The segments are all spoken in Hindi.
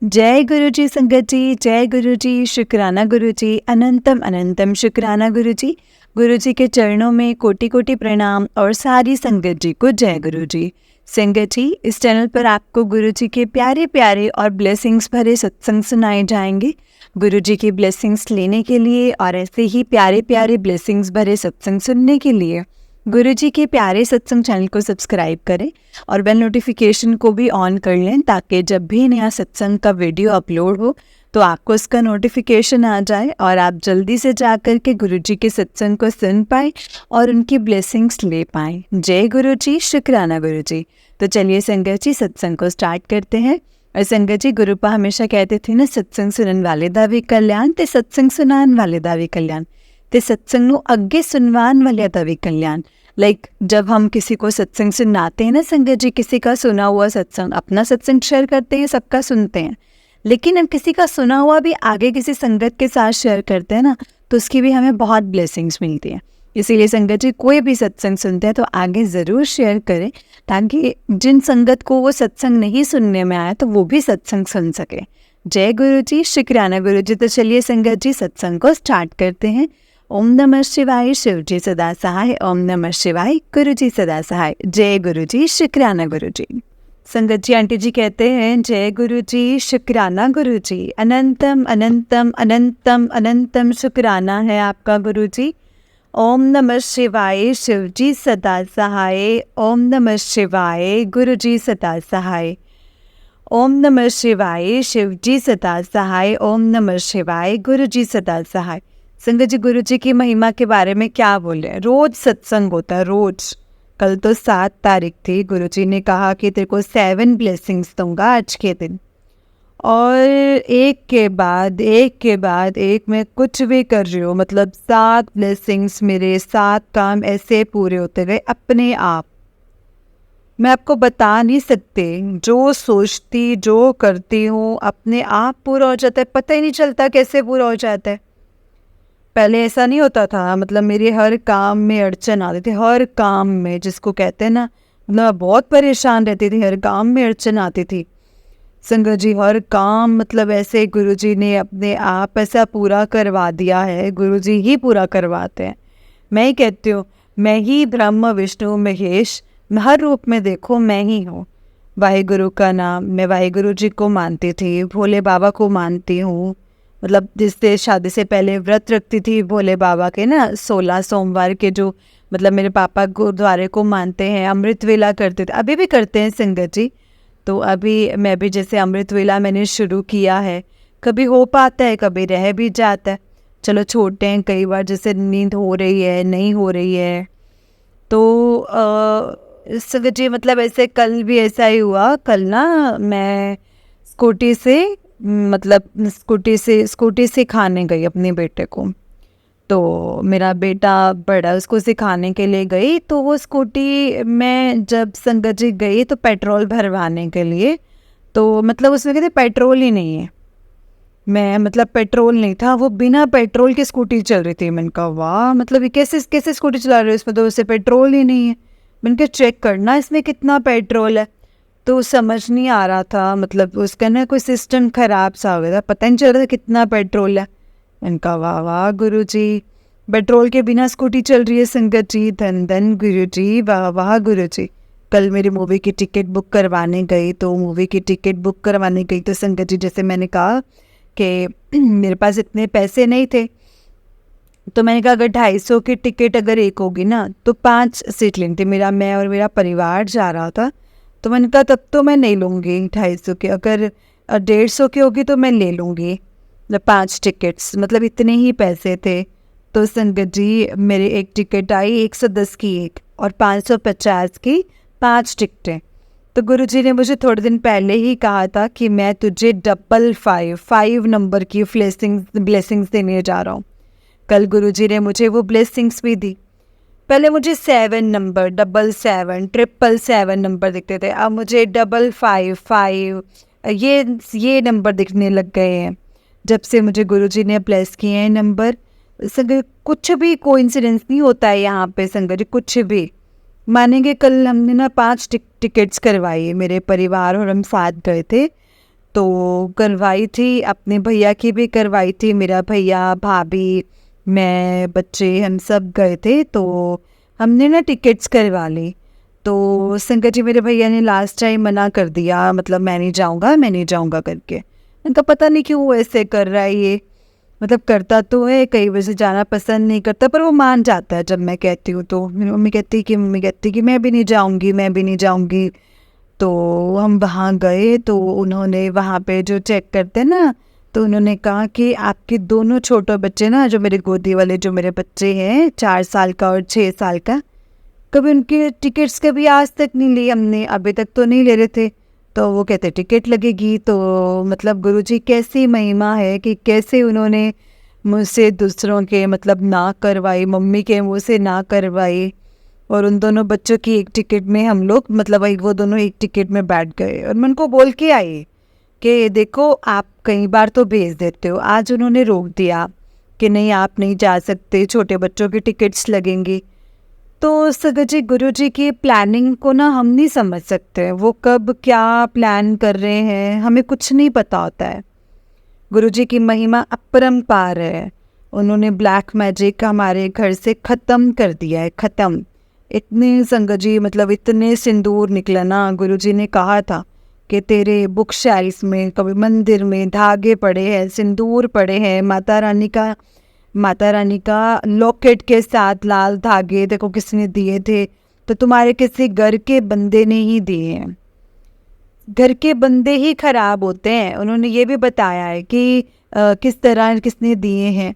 जय गुरु जी संगत जी, जय गुरु जी, शुक्राना गुरु जी, अनंतम अनंतम शुक्राना गुरु जी। गुरु जी के चरणों में कोटि कोटि प्रणाम और सारी संगत जी को जय गुरु जी। संगत जी, इस चैनल पर आपको गुरु जी के प्यारे प्यारे और ब्लेसिंग्स भरे सत्संग सुनाए जाएंगे। गुरु जी की ब्लेसिंग्स लेने के लिए और ऐसे ही प्यारे प्यारे ब्लेसिंग्स भरे सत्संग सुनने के लिए गुरु जी के प्यारे सत्संग चैनल को सब्सक्राइब करें और बेल नोटिफिकेशन को भी ऑन कर लें, ताकि जब भी नया सत्संग का वीडियो अपलोड हो तो आपको इसका नोटिफिकेशन आ जाए और आप जल्दी से जाकर के गुरु जी के सत्संग को सुन पाएं और उनकी ब्लेसिंग्स ले पाएं। जय गुरु जी, शुक्राना गुरु जी। तो चलिए संगत जी, सत्संग को स्टार्ट करते हैं। और संगत जी, गुरु पा हमेशा कहते थे ना, सत्संग सुनन वाले दा भी कल्याण ते सत्संग सुनान वाले दा भी कल्याण ते सत्संग ਨੂੰ ਅੱਗੇ सुनवान वाले ਦਾ भी कल्याण। जब हम किसी को सत्संग सुनाते हैं ना संगत जी, किसी का सुना हुआ सत्संग, अपना सत्संग शेयर करते हैं, सबका सुनते हैं, लेकिन हम किसी का सुना हुआ भी आगे किसी संगत के साथ शेयर करते हैं ना, तो उसकी भी हमें बहुत ब्लेसिंग्स मिलती हैं। इसीलिए संगत जी, कोई भी सत्संग सुनते हैं तो आगे ज़रूर शेयर करें, ताकि जिन संगत को वो सत्संग नहीं सुनने में आया तो वो भी सत्संग सुन सके। जय गुरु जी, शुक्राना गुरु जी। तो चलिए संगत जी, सत्संग को स्टार्ट करते हैं। ओम नमः शिवाय, शिव जी सदा सहाय। ओम नमः शिवाय, गुरु जी सदा सहाय। जय गुरु जी, शुक्राना गुरु जी। संगत जी, आंटी जी कहते हैं जय गुरु जी, शुक्राना गुरु जी। अनंतम अनंतम अनंतम अनंतम शुक्राना है आपका गुरु जी। ओम नमः शिवाय, शिव जी सदा सहाय। ओम नमः शिवाय, गुरु जी सदा सहाय। ओम नमः शिवाय, शिव जी सदा सहाय। ओम नमः शिवाय, गुरु जी सदा सहाय। संगत जी, गुरु जी की महिमा के बारे में क्या बोले, रोज सत्संग होता है, रोज। कल तो 7 तारीख थी, गुरु जी ने कहा कि तेरे को 7 ब्लेसिंग्स दूंगा आज के दिन, और एक के बाद एक मैं कुछ भी कर रही हूँ, मतलब 7 ब्लेसिंग्स, मेरे 7 काम ऐसे पूरे होते गए अपने आप। मैं आपको बता नहीं सकते, जो सोचती जो करती हूँ अपने आप पूरा हो जाता है, पता ही नहीं चलता कैसे पूरा हो जाता है। पहले ऐसा नहीं होता था, मतलब मेरे हर काम में अड़चन आती थी, हर काम में, जिसको कहते हैं ना, मतलब मैं बहुत परेशान रहती थी, हर काम में अड़चन आती थी। संगत जी, हर काम मतलब ऐसे गुरुजी ने अपने आप ऐसा पूरा करवा दिया है, गुरुजी ही पूरा करवाते हैं। मैं ही कहती हूँ, मैं ही ब्रह्म विष्णु महेश, हर रूप में देखो मैं ही हूँ। वाहिगुरु का नाम, मैं वाहिगुरु जी को मानती थी, भोले बाबा को मानती हूँ, मतलब जिससे शादी से पहले व्रत रखती थी भोले बाबा के ना, 16 सोमवार के, जो मतलब मेरे पापा गुरुद्वारे को मानते हैं, अमृत वेला करते थे, अभी भी करते हैं संगत जी। तो अभी मैं भी जैसे अमृत वेला मैंने शुरू किया है, कभी हो पाता है, कभी रह भी जाता है, चलो छोड़ते हैं। कई बार जैसे नींद हो रही है, नहीं हो रही है, तो संगत जी मतलब ऐसे कल भी ऐसा ही हुआ। कल ना मैं स्कूटी से सिखाने गई अपने बेटे को। तो मेरा बेटा बड़ा, उसको सिखाने के लिए गई, तो वो स्कूटी में जब संगत जी गई तो पेट्रोल भरवाने के लिए, तो मतलब उसमें कहते पेट्रोल ही नहीं है। मैं मतलब पेट्रोल नहीं था, वो बिना पेट्रोल की स्कूटी चल रही थी। मैंने कहा वाह, मतलब ये कैसे स्कूटी चला रहे हो, इसमें तो उससे पेट्रोल ही नहीं है। मैंने कहा चेक करना इसमें कितना पेट्रोल है, तो समझ नहीं आ रहा था, मतलब उसका ना कोई सिस्टम ख़राब सा हो गया था, पता नहीं चल रहा था कितना पेट्रोल है। मैंने कहा वाह वाह गुरु जी, पेट्रोल के बिना स्कूटी चल रही है संगत जी, धन धन गुरु जी, वाह वाह गुरु जी। कल मेरी मूवी की टिकट बुक करवाने गई, तो मूवी की टिकट बुक करवाने गई तो संगत जी, जैसे मैंने कहा कि मेरे पास इतने पैसे नहीं थे, तो मैंने कहा अगर 250 की टिकट अगर एक होगी ना तो 5 सीट लेनी थी। मैं और मेरा परिवार जा रहा था, तो मैंने कहा तब तो मैं नहीं लूँगी 250 की, अगर 150 की होगी तो मैं ले लूँगी, मतलब 5 टिकट्स, मतलब इतने ही पैसे थे। तो संगत जी, मेरी एक टिकट आई 110 की एक, और 550 की 5 टिकटें। तो गुरुजी ने मुझे थोड़े दिन पहले ही कहा था कि मैं तुझे 555 नंबर की ब्लेसिंग्स देने जा रहा हूँ। कल गुरुजी ने मुझे वो ब्लेसिंग्स भी दी। पहले मुझे 7 नंबर, 77, 777 नंबर दिखते थे, अब मुझे 555 ये नंबर दिखने लग गए हैं जब से मुझे गुरुजी ने ब्लेस किए हैं नंबर। संगत, कुछ भी कोइंसिडेंस नहीं होता है यहाँ पे संगत जी, कुछ भी मानेंगे। कल हमने ना 5 टिकट्स करवाई, मेरे परिवार और हम साथ गए थे, तो करवाई थी, अपने भैया की भी करवाई थी। मेरा भैया, भाभी, मैं, बच्चे, हम सब गए थे। तो हमने ना टिकट्स करवा ली। तो संकट जी मेरे भैया ने लास्ट टाइम मना कर दिया, मतलब मैं नहीं जाऊँगा, मैं नहीं जाऊँगा करके। उनका पता नहीं क्यों वो ऐसे कर रहा है ये, मतलब करता तो है, कई वजह से जाना पसंद नहीं करता, पर वो मान जाता है जब मैं कहती हूँ तो। मेरी मम्मी कहती कि मैं भी नहीं जाऊँगी, मैं भी नहीं जाऊँगी। तो हम वहाँ गए तो उन्होंने वहाँ पे जो चेक करते हैं ना, तो उन्होंने कहा कि आपके दोनों छोटे बच्चे ना, जो मेरे गोदी वाले जो मेरे बच्चे हैं, 4 साल का और 6 साल का, कभी उनके टिकट्स कभी आज तक नहीं ली हमने, अभी तक तो नहीं ले रहे थे। तो वो कहते टिकट लगेगी। तो मतलब गुरुजी कैसी महिमा है कि कैसे उन्होंने मुझसे दूसरों के मतलब ना करवाई, मम्मी के मुँह से ना करवाई। और उन दोनों बच्चों की एक टिकट में हम लोग मतलब वो दोनों एक टिकट में बैठ गए। और मैं उनको बोल के आई कि देखो आप कई बार तो भेज देते हो, आज उन्होंने रोक दिया कि नहीं आप नहीं जा सकते, छोटे बच्चों की टिकट्स लगेंगी। तो सगत जी गुरुजी की प्लानिंग को ना हम नहीं समझ सकते, वो कब क्या प्लान कर रहे हैं हमें कुछ नहीं पता होता है। गुरुजी की महिमा अपरंपार है। उन्होंने ब्लैक मैजिक हमारे घर से ख़त्म कर दिया है, ख़त्म। इतने संगत जी मतलब इतने सिंदूर निकला ना, गुरुजी ने कहा था कि तेरे बुक शेल्फ में, कभी मंदिर में धागे पड़े हैं, सिंदूर पड़े हैं, माता रानी का लॉकेट के साथ लाल धागे देखो किसने दिए थे, तो तुम्हारे किसी घर के बंदे ने ही दिए हैं। घर के बंदे ही खराब होते हैं। उन्होंने ये भी बताया है कि किस तरह किसने दिए हैं।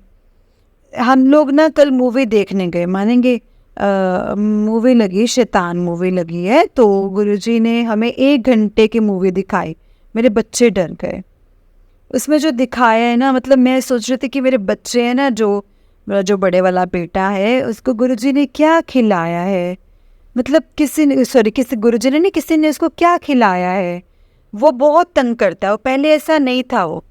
हम लोग ना कल मूवी देखने गए, मानेंगे, मूवी लगी, शैतान मूवी लगी है। तो गुरुजी ने हमें 1 घंटे की मूवी दिखाई, मेरे बच्चे डर गए। उसमें जो दिखाया है ना, मतलब मैं सोच रही थी कि मेरे बच्चे हैं ना, जो बड़े वाला बेटा है उसको गुरुजी ने क्या खिलाया है, मतलब किसी गुरुजी ने नहीं, किसी ने उसको क्या खिलाया है। वो बहुत तंग करता है, वो पहले ऐसा नहीं था। वो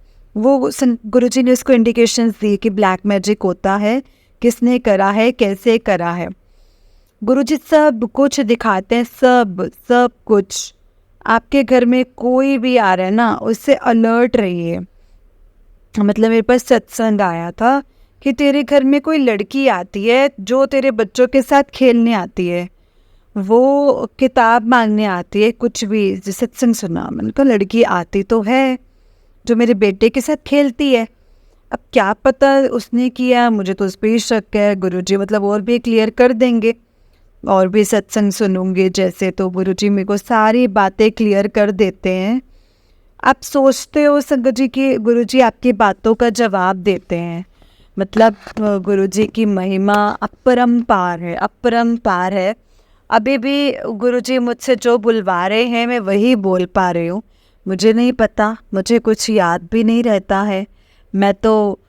गुरुजी ने उसको इंडिकेशंस दी कि ब्लैक मैजिक होता है, किसने करा है, कैसे करा है। गुरुजी सब कुछ दिखाते हैं, सब कुछ। आपके घर में कोई भी आ रहा है ना, उससे अलर्ट रहिए। मतलब मेरे पास सत्संग आया था कि तेरे घर में कोई लड़की आती है जो तेरे बच्चों के साथ खेलने आती है, वो किताब मांगने आती है, कुछ भी। सत्संग सुना मैंने कहा लड़की आती तो है जो मेरे बेटे के साथ खेलती है, अब क्या पता उसने किया, मुझे तो उस पर ही शक है। गुरुजी मतलब और भी क्लियर कर देंगे, और भी सत्संग सुनूंगे जैसे, तो गुरुजी मेरे को सारी बातें क्लियर कर देते हैं। आप सोचते हो संगत जी कि गुरुजी आपकी बातों का जवाब देते हैं। मतलब गुरुजी की महिमा अपरंपार है, अपरंपार है। अभी भी गुरुजी मुझसे जो बुलवा रहे हैं मैं वही बोल पा रही हूँ। मुझे नहीं पता, मुझे कुछ याद भी नहीं रहता है। मैं तो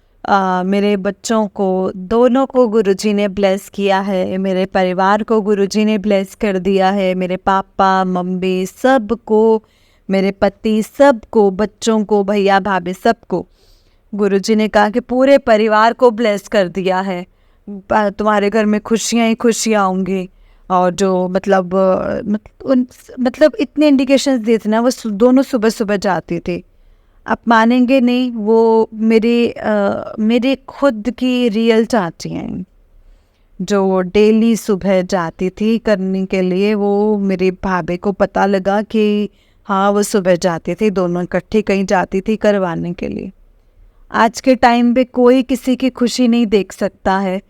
मेरे बच्चों को दोनों को गुरुजी ने ब्लेस किया है, मेरे परिवार को गुरुजी ने ब्लेस कर दिया है, मेरे पापा मम्मी सबको, मेरे पति सबको, बच्चों को, भैया भाभी सबको गुरुजी ने कहा कि पूरे परिवार को ब्लेस कर दिया है। तुम्हारे घर में खुशियाँ ही खुशियाँ होंगी। और जो मतलब इतने इंडिकेशंस दिए थे ना, वो दोनों सुबह सुबह जाती थी। आप मानेंगे नहीं, वो मेरे खुद की रियल चाची हैं जो डेली सुबह जाती थी करने के लिए। वो मेरी भाभी को पता लगा कि हाँ वो सुबह जाती थी, दोनों इकट्ठी कहीं जाती थी करवाने के लिए। आज के टाइम पे कोई किसी की खुशी नहीं देख सकता है।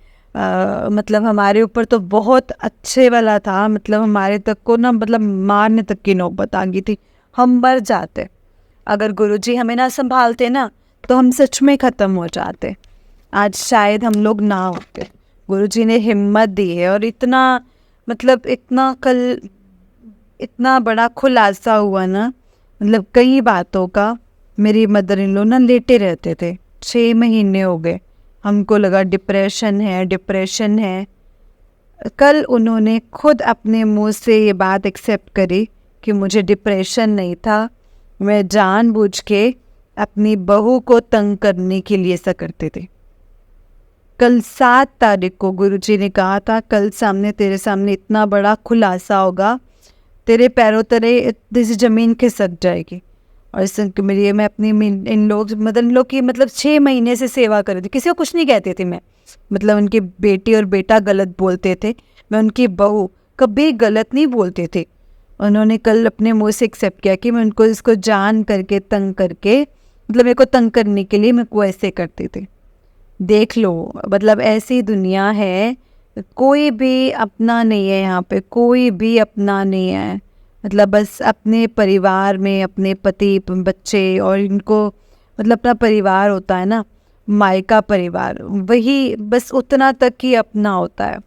मतलब हमारे ऊपर तो बहुत अच्छे वाला था, मतलब हमारे तक को ना मतलब मारने तक की नौबत आ गई थी, हम मर जाते। अगर गुरुजी हमें ना संभालते ना तो हम सच में ख़त्म हो जाते, आज शायद हम लोग ना होते। गुरुजी ने हिम्मत दी है। और इतना मतलब इतना बड़ा खुलासा हुआ ना, मतलब कई बातों का। मेरी मदर इन लॉ ना लेटे रहते थे, 6 महीने हो गए, हमको लगा डिप्रेशन है। कल उन्होंने खुद अपने मुंह से ये बात एक्सेप्ट करी कि मुझे डिप्रेशन नहीं था, मैं जानबूझ के अपनी बहू को तंग करने के लिए ऐसा करते थे। कल 7 तारीख को गुरुजी ने कहा था कल तेरे सामने इतना बड़ा खुलासा होगा, तेरे पैरों तले जैसे ज़मीन खिसक जाएगी। और मेरी मैं अपनी इन लोग की मतलब 6 महीने से सेवा कर रही थी। किसी को कुछ नहीं कहती थी मैं, मतलब उनकी बेटी और बेटा गलत बोलते थे, मैं उनकी बहू कभी गलत नहीं बोलते थे। उन्होंने कल अपने मुँह से एक्सेप्ट किया कि मैं उनको इसको जान करके तंग करके, मतलब मेरे को तंग करने के लिए मेरे को ऐसे करते थे। देख लो, मतलब ऐसी दुनिया है, कोई भी अपना नहीं है यहाँ पे, कोई भी अपना नहीं है। मतलब बस अपने परिवार में अपने पति बच्चे और इनको, मतलब अपना परिवार होता है ना, मायका परिवार, वही बस उतना तक ही अपना होता है,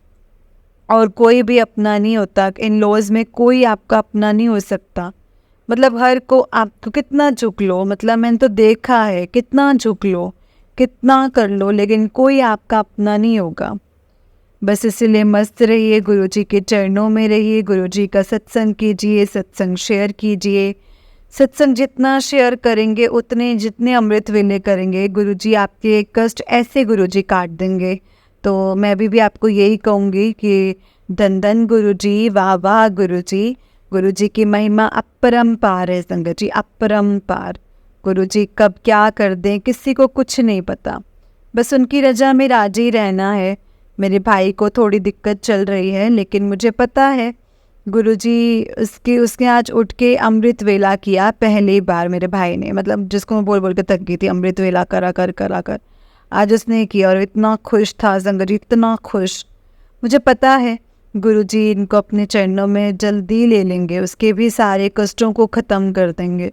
और कोई भी अपना नहीं होता। इन लॉज में कोई आपका अपना नहीं हो सकता। मतलब हर को आपको कितना झुक लो, मतलब मैंने तो देखा है, कितना झुक लो, कितना कर लो, लेकिन कोई आपका अपना नहीं होगा। बस इसीलिए मस्त रहिए, गुरुजी के चरणों में रहिए, गुरुजी का सत्संग कीजिए, सत्संग शेयर कीजिए। सत्संग जितना शेयर करेंगे उतने, जितने अमृत वेले करेंगे, गुरुजी आपके कष्ट ऐसे गुरुजी काट देंगे। तो मैं भी आपको यही कहूँगी कि धन धन गुरुजी, वाह वाह गुरुजी। गुरुजी की महिमा अपरंपार है संगत जी, अपरंपार। गुरुजी कब क्या कर दें किसी को कुछ नहीं पता, बस उनकी रजा में राजी रहना है। मेरे भाई को थोड़ी दिक्कत चल रही है, लेकिन मुझे पता है गुरुजी उसने आज उठ के अमृत वेला किया पहली बार। मेरे भाई ने, मतलब जिसको मैं बोल बोल के थक गई थी, अमृत वेला करा कर आज उसने किया, और इतना खुश था संगत जी, इतना खुश। मुझे पता है गुरुजी इनको अपने चरणों में जल्दी ले लेंगे, उसके भी सारे कष्टों को ख़त्म कर देंगे।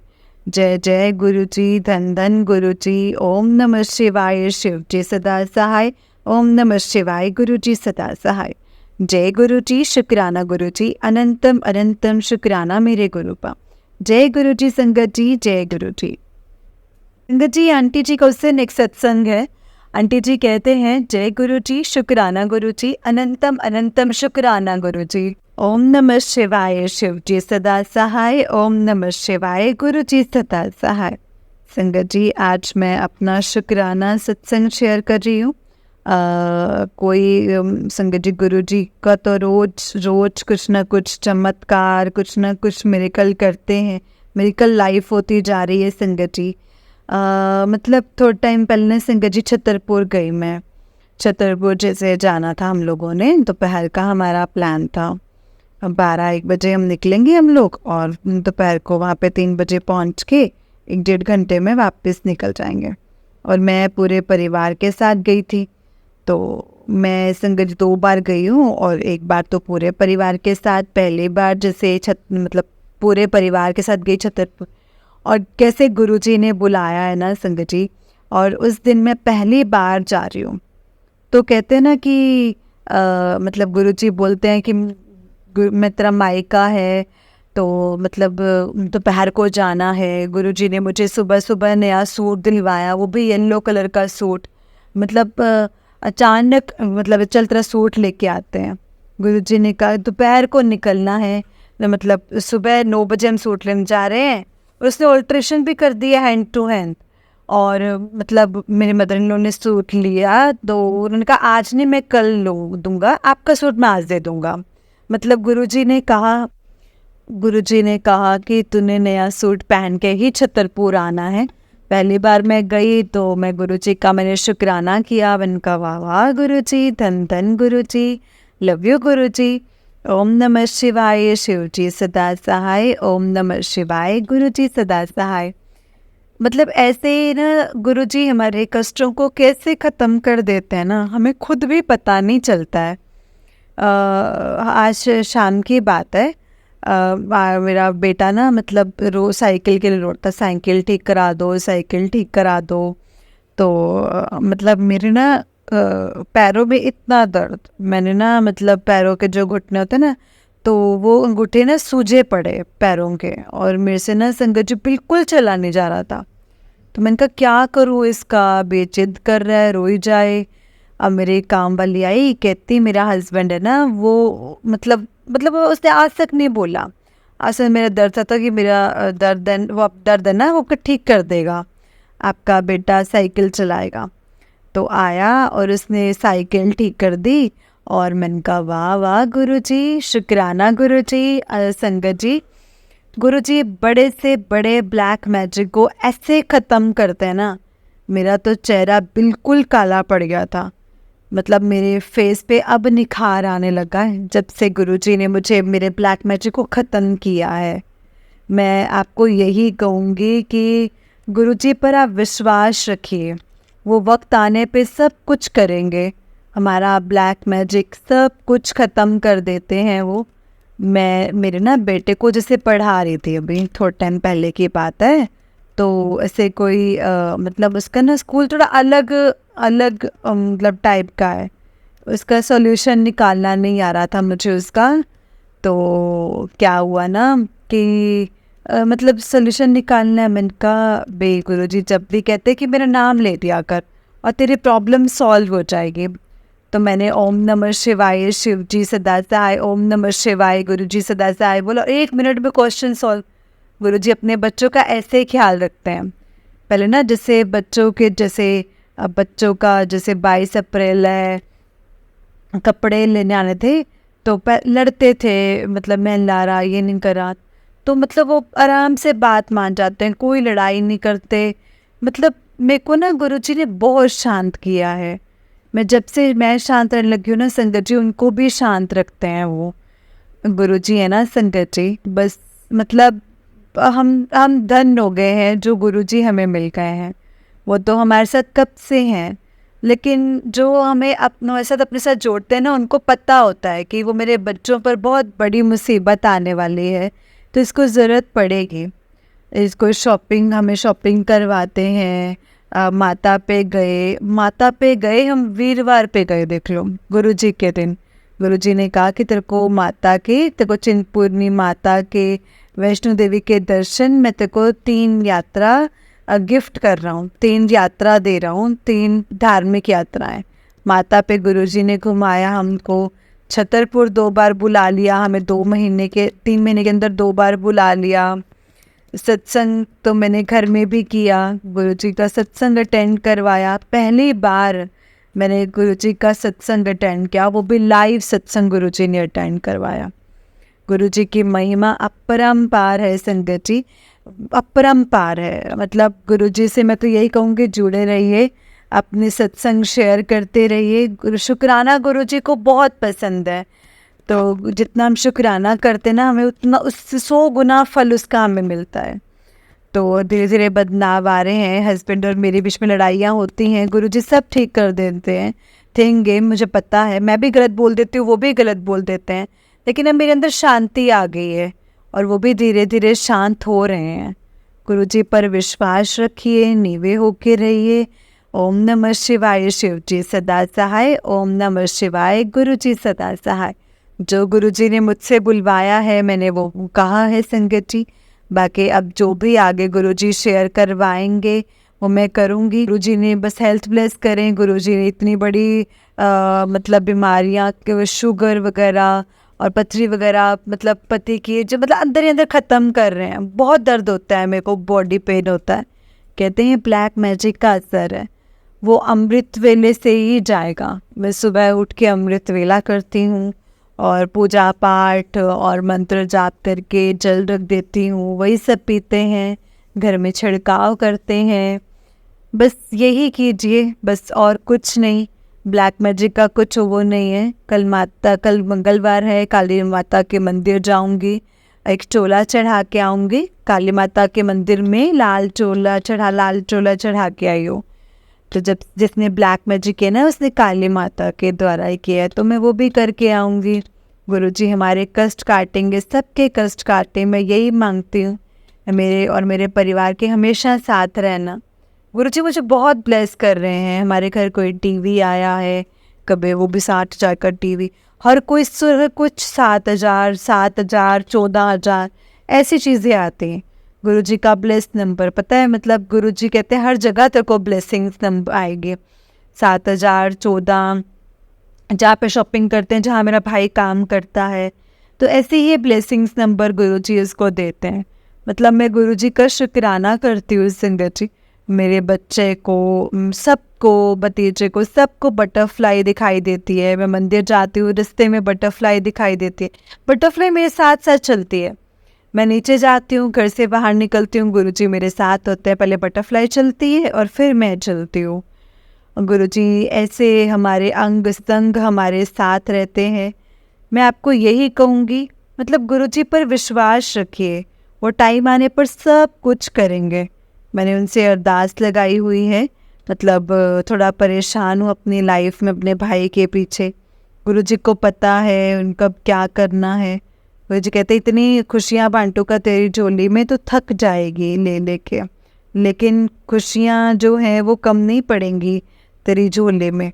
जय जय गुरुजी, धन धन गुरुजी। ओम नमः शिवाय, शिव जी सदा सहाय। ओम नमः शिवाय, गुरुजी सदा सहाय। जय गुरुजी, शुक्राना गुरुजी, अनंतम अनंतम शुक्राना मेरे गुरुपा। जय गुरुजी संगत जी, जय गुरुजी। संगत जी, आंटी जी का उससे नेक्स्ट सत्संग है। आंटी जी कहते हैं, जय गुरुजी, शुक्राना गुरुजी, अनंतम अनंतम शुक्राना गुरुजी। ओम नमः शिवाय, शिव जी सदा सहाय। ओम नमः शिवाय, गुरुजी सदा सहाय। संगत जी, आज मैं अपना शुक्राना सत्संग शेयर कर रही हूँ। संगत जी, गुरुजी का तो रोज कुछ ना कुछ चमत्कार, कुछ ना कुछ मिरेकल करते हैं। मिरेकल लाइफ होती जा रही है संगत जी। मतलब थोड़ा टाइम पहले संगत जी छतरपुर गई मैं। छतरपुर जैसे जाना था हम लोगों ने, दोपहर का हमारा प्लान था। 12-1 बजे हम निकलेंगे हम लोग, और दोपहर को वहाँ पे 3 बजे पहुँच के 1-1.5 घंटे में वापस निकल जाएंगे। और मैं पूरे परिवार के साथ गई थी। तो मैं संगत जी 2 बार गई हूँ, और 1 बार तो पूरे परिवार के साथ। पहली बार जैसे मतलब पूरे परिवार के साथ गई छतरपुर, और कैसे गुरुजी ने बुलाया है ना संगत जी। और उस दिन मैं पहली बार जा रही हूँ, तो कहते हैं ना कि मतलब गुरुजी बोलते हैं कि मैं तेरा मायका है, तो मतलब दोपहर को जाना है। गुरुजी ने मुझे सुबह सुबह नया सूट दिलवाया, वो भी येलो कलर का सूट। मतलब अचानक, मतलब चल तेरा सूट लेके आते हैं। गुरुजी ने कहा दोपहर को निकलना है, मतलब सुबह 9 बजे हम सूट लेने जा रहे हैं। उसने ऑल्ट्रेशन भी कर दिया हैंड टू हैंड। और मतलब मेरे मदर इन लॉ ने सूट लिया, तो उन्होंने कहा आज नहीं, मैं कल दूंगा, आपका सूट मैं आज दे दूंगा। मतलब गुरुजी ने कहा कि तूने नया सूट पहन के ही छतरपुर आना है। पहली बार मैं गई तो मैं गुरुजी का मैंने शुक्राना किया। मैंने कहा वाह वाह गुरुजी, धन धन गुरुजी, लव यू गुरुजी। ओम नमः शिवाय, शिव जी सदा सहाय। ओम नमः शिवाय, गुरुजी सदा सहाय। मतलब ऐसे ना गुरुजी हमारे कष्टों को कैसे ख़त्म कर देते हैं ना, हमें खुद भी पता नहीं चलता है। आज शाम की बात है। मेरा बेटा ना, मतलब रोज़ साइकिल के लिए रोता, साइकिल ठीक करा दो, साइकिल ठीक करा दो। तो मतलब मेरे ना पैरों में इतना दर्द, मैंने ना मतलब पैरों के जो घुटने होते हैं ना, तो वो अंगूठे ना सूजे पड़े पैरों के, और मेरे से ना संगत जी बिल्कुल चला नहीं जा रहा था। तो मैंने कहा क्या करूँ इसका, बेचिद कर रहा है, रोई जाए। अब मेरे काम वाली आई, कहती मेरा हस्बैंड है ना वो, मतलब वो उसने आज तक नहीं बोला। आज तक मेरा दर्द था कि मेरा दर्द है ना वो ठीक कर देगा, आपका बेटा साइकिल चलाएगा। तो आया और उसने साइकिल ठीक कर दी। और मैंने कहा वाह वाह गुरुजी, शुक्राना गुरुजी। संगत जी, गुरुजी बड़े से बड़े ब्लैक मैजिक को ऐसे ख़त्म करते हैं ना, मेरा तो चेहरा बिल्कुल काला पड़ गया था। मतलब मेरे फेस पे अब निखार आने लगा है जब से गुरुजी ने मुझे मेरे ब्लैक मैजिक को ख़त्म किया है। मैं आपको यही कहूँगी कि गुरुजी पर आप विश्वास रखिए, वो वक्त आने पे सब कुछ करेंगे, हमारा ब्लैक मैजिक सब कुछ ख़त्म कर देते हैं वो। मैं मेरे ना बेटे को जैसे पढ़ा रही थी, अभी थोड़ा टाइम पहले की बात है, तो ऐसे कोई मतलब उसका ना स्कूल थोड़ा अलग अलग मतलब टाइप का है, उसका सॉल्यूशन निकालना नहीं आ रहा था मुझे उसका। तो क्या हुआ ना कि मतलब सॉल्यूशन निकालना है, मैंने कहा बे गुरुजी जब भी कहते कि मेरा नाम ले दिया कर और तेरी प्रॉब्लम सॉल्व हो जाएगी। तो मैंने ओम नमः शिवाय शिव जी सदा सहाय, ओम नमः शिवाय गुरु जी सदा सहाय बोला, 1 मिनट में क्वेश्चन सॉल्व। गुरुजी अपने बच्चों का ऐसे ही ख्याल रखते हैं। पहले ना जैसे बच्चों के जैसे अब बच्चों का जैसे 22 अप्रैल है, कपड़े लेने आने थे तो लड़ते थे, मतलब मैं ला रहा ये नहीं करा, तो मतलब वो आराम से बात मान जाते हैं, कोई लड़ाई नहीं करते। मतलब मेरे को ना गुरुजी ने बहुत शांत किया है। मैं जब से मैं शांत रहने लगी हूँ ना, संगत जी उनको भी शांत रखते हैं वो गुरुजी है ना संगत जी। बस मतलब हम धन हो गए हैं जो गुरुजी हमें मिल गए हैं। वो तो हमारे साथ कब से हैं, लेकिन जो हमें अपनों साथ अपने साथ जोड़ते हैं ना, उनको पता होता है कि वो मेरे बच्चों पर बहुत बड़ी मुसीबत आने वाली है, तो इसको ज़रूरत पड़ेगी। इसको हमें शॉपिंग करवाते हैं। माता पे गए हम वीरवार पे गए, देख लो गुरुजी के दिन। गुरुजी ने कहा कि तेरे को चिंतपूर्णी माता के, वैष्णो देवी के दर्शन, मैं तेरे को 3 यात्रा गिफ्ट कर रहा हूँ, 3 यात्रा दे रहा हूँ, 3 धार्मिक यात्राएं। माता पे गुरुजी ने घुमाया हमको, छतरपुर 2 बार बुला लिया हमें, 3 महीने के अंदर 2 बार बुला लिया। सत्संग तो मैंने घर में भी किया, गुरुजी का सत्संग अटेंड करवाया। पहली बार मैंने गुरुजी का सत्संग अटेंड किया, वो भी लाइव सत्संग गुरुजी ने अटेंड करवाया। गुरुजी की महिमा अपरंपार है संगत जी, अपरंपार है। मतलब गुरुजी से मैं तो यही कहूँगी जुड़े रहिए, अपने सत्संग शेयर करते रहिए। शुक्राना गुरुजी को बहुत पसंद है, तो जितना हम शुक्राना करते ना, हमें उतना उससे 100 गुना फल उसका हमें मिलता है। तो धीरे धीरे बदलाव आ रहे हैं, हस्बैंड और मेरे बीच में लड़ाइयाँ होती हैं, गुरुजी सब ठीक कर देते हैं। थिंग गेम मुझे पता है, मैं भी गलत बोल देती हूँ, वो भी गलत बोल देते हैं, लेकिन अब मेरे अंदर शांति आ गई है और वो भी धीरे धीरे शांत हो रहे हैं। गुरुजी पर विश्वास रखिए, नीवे होके रहिए। ओम नमः शिवाय शिव जी सदा सहाय, ओम नमः शिवाय गुरु जी सदा सहाय। जो गुरुजी ने मुझसे बुलवाया है मैंने वो कहा है संगत जी। बाकी अब जो भी आगे गुरुजी शेयर करवाएंगे वो मैं करूँगी। गुरुजी ने बस हेल्थ ब्लेस करें। गुरुजी ने इतनी बड़ी मतलब बीमारियाँ, शुगर वगैरह और पथरी वगैरह, मतलब पति की जो मतलब अंदर ही अंदर ख़त्म कर रहे हैं। बहुत दर्द होता है मेरे को, बॉडी पेन होता है। कहते हैं ब्लैक मैजिक का असर है, वो अमृत वेले से ही जाएगा। मैं सुबह उठ के अमृत वेला करती हूँ और पूजा पाठ और मंत्र जाप करके जल रख देती हूँ, वही सब पीते हैं, घर में छिड़काव करते हैं। बस यही कीजिए, बस और कुछ नहीं। ब्लैक मैजिक का कुछ वो नहीं है। कल मंगलवार है, काली माता के मंदिर जाऊंगी, एक चोला चढ़ा के आऊँगी। काली माता के मंदिर में लाल चोला चढ़ा के आई हो। तो जब जिसने ब्लैक मैजिक किया ना, उसने काली माता के द्वारा ही किया है, तो मैं वो भी करके आऊँगी। गुरुजी हमारे कष्ट काटेंगे, सबके कष्ट काटे, मैं यही मांगती हूँ। मेरे और मेरे परिवार के हमेशा साथ रहना। गुरुजी मुझे बहुत ब्लेस कर रहे हैं। हमारे घर कोई टीवी आया है, कभी वो भी 60,000 का टीवी, हर कोई कुछ 7,000 14,000 ऐसी चीज़ें आती हैं। गुरुजी का ब्लेस नंबर पता है, मतलब गुरुजी कहते हैं हर जगह तेरे को ब्लेसिंग्स नंबर आएंगे। 7,000 14, जहाँ पे शॉपिंग करते हैं, जहाँ मेरा भाई काम करता है, तो ऐसे ही ब्लेसिंग्स नंबर गुरुजी उसको देते हैं। मतलब मैं गुरुजी का शुक्राना करती हूँ संगत जी। मेरे बच्चे को, सबको, भतीजे को, सबको बटरफ्लाई दिखाई देती है। मैं मंदिर जाती हूँ, रास्ते में बटरफ्लाई दिखाई देती है। बटरफ्लाई मेरे साथ साथ चलती है। मैं नीचे जाती हूँ, घर से बाहर निकलती हूँ, गुरुजी मेरे साथ होते हैं। पहले बटरफ्लाई चलती है और फिर मैं चलती हूँ। गुरुजी ऐसे हमारे अंग संग हमारे साथ रहते हैं। मैं आपको यही कहूँगी, मतलब गुरुजी पर विश्वास रखिए, वो टाइम आने पर सब कुछ करेंगे। मैंने उनसे अरदास लगाई हुई है, मतलब थोड़ा परेशान हूँ अपनी लाइफ में अपने भाई के पीछे। गुरुजी को पता है उनका क्या करना है। गुरुजी कहते इतनी खुशियाँ बांटूंगा तेरी झोली में तो थक जाएगी ले लेके, लेकिन खुशियाँ जो हैं वो कम नहीं पड़ेंगी तेरी झोली में।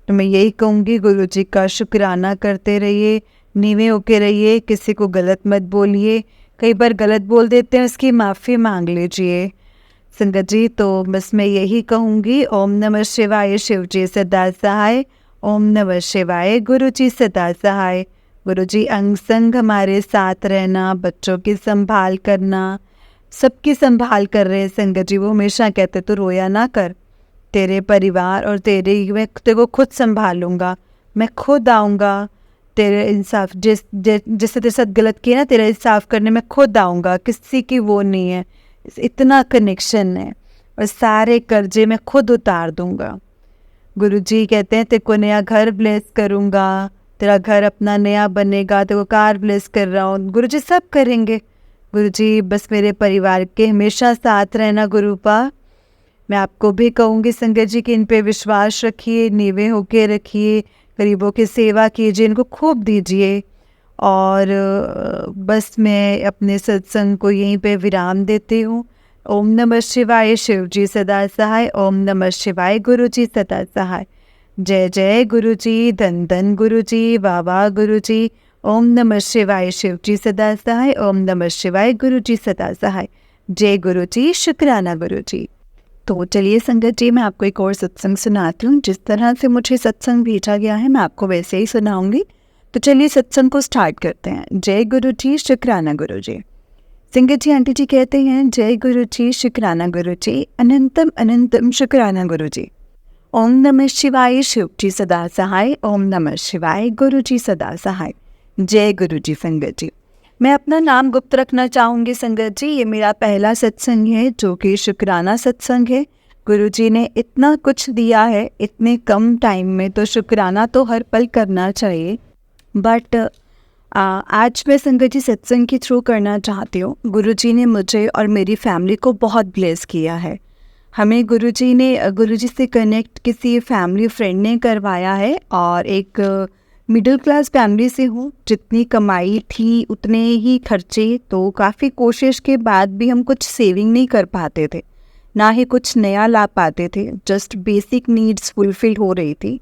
तो मैं यही कहूँगी, गुरुजी का शुक्राना करते रहिए, नीवे होके रहिए, किसी को गलत मत बोलिए। कई बार गलत बोल देते हैं, उसकी माफ़ी मांग लीजिए संगत जी। तो बस मैं यही कहूँगी, ओम नमः शिवाय, शिव जी सदा सहाय। ओम नमः शिवाय, गुरु जी सदा सहाय। गुरु जी अंग संग हमारे साथ रहना, बच्चों की संभाल करना, सबकी संभाल कर रहे हैं संगत जी। वो हमेशा कहते तो रोया ना कर, तेरे परिवार और मैं तेरे को खुद संभालूंगा, मैं खुद आऊँगा तेरे इंसाफ, जिससे तेरे साथ गलत किया ना, तेरा इंसाफ करने में खुद आऊँगा। किसी की वो नहीं है, इतना कनेक्शन है, और सारे कर्जे मैं खुद उतार दूँगा। गुरुजी कहते हैं तेरे को नया घर ब्लेस करूँगा, तेरा घर अपना नया बनेगा, तेरे को कार ब्लेस कर रहा हूँ। गुरुजी सब करेंगे। गुरुजी बस मेरे परिवार के हमेशा साथ रहना गुरुपा। मैं आपको भी कहूँगी संगत जी कि इन पे विश्वास रखिए, नीवे होके रखिए, गरीबों की सेवा कीजिए, इनको खूब दीजिए। और बस मैं अपने सत्संग को यहीं पे विराम देती हूँ। ओम नमः शिवाय, शिव जी सदा सहाय। ओम नमः शिवाय, गुरु जी सदा सहाय। जय जय गुरु जी, धन धन गुरु जी, वाह वाह गुरु जी। ओम नमः शिवाय, शिव जी सदा सहाय। ओम नमः शिवाय, गुरु जी सदा सहाय। जय गुरु जी, शुक्राना गुरु जी। तो चलिए संगत जी, मैं आपको एक और सत्संग सुनाती हूँ। जिस तरह से मुझे सत्संग भेजा गया है मैं आपको वैसे ही सुनाऊंगी। तो चलिए सत्संग को स्टार्ट करते हैं। जय गुरु जी, शुक्राना गुरु जी। संगत जी, आंटी जी कहते हैं, जय गुरु जी, शुक्राना गुरु जी, अनंतम अनंतम शुक्राना गुरु जी। ओम नमः शिवाय, शिव जी सदा सहाय। ओम नमः शिवाय, गुरु जी सदा सहाय। जय गुरु जी। संगत जी, मैं अपना नाम गुप्त रखना चाहूँगी संगत जी। ये मेरा पहला सत्संग है जो कि शुक्राना सत्संग है। गुरु जी ने इतना कुछ दिया है इतने कम टाइम में, तो शुक्राना तो हर पल करना चाहिए। बट आज मैं संगत जी सत्संग के थ्रू करना चाहती हूँ। गुरु जी ने मुझे और मेरी फैमिली को बहुत ब्लेस किया है। हमें गुरु जी से कनेक्ट किसी फैमिली फ्रेंड ने करवाया है, और एक मिडिल क्लास फैमिली से हूँ। जितनी कमाई थी उतने ही खर्चे, तो काफ़ी कोशिश के बाद भी हम कुछ सेविंग नहीं कर पाते थे, ना ही कुछ नया ला पाते थे। जस्ट बेसिक नीड्स फुलफिल हो रही थी।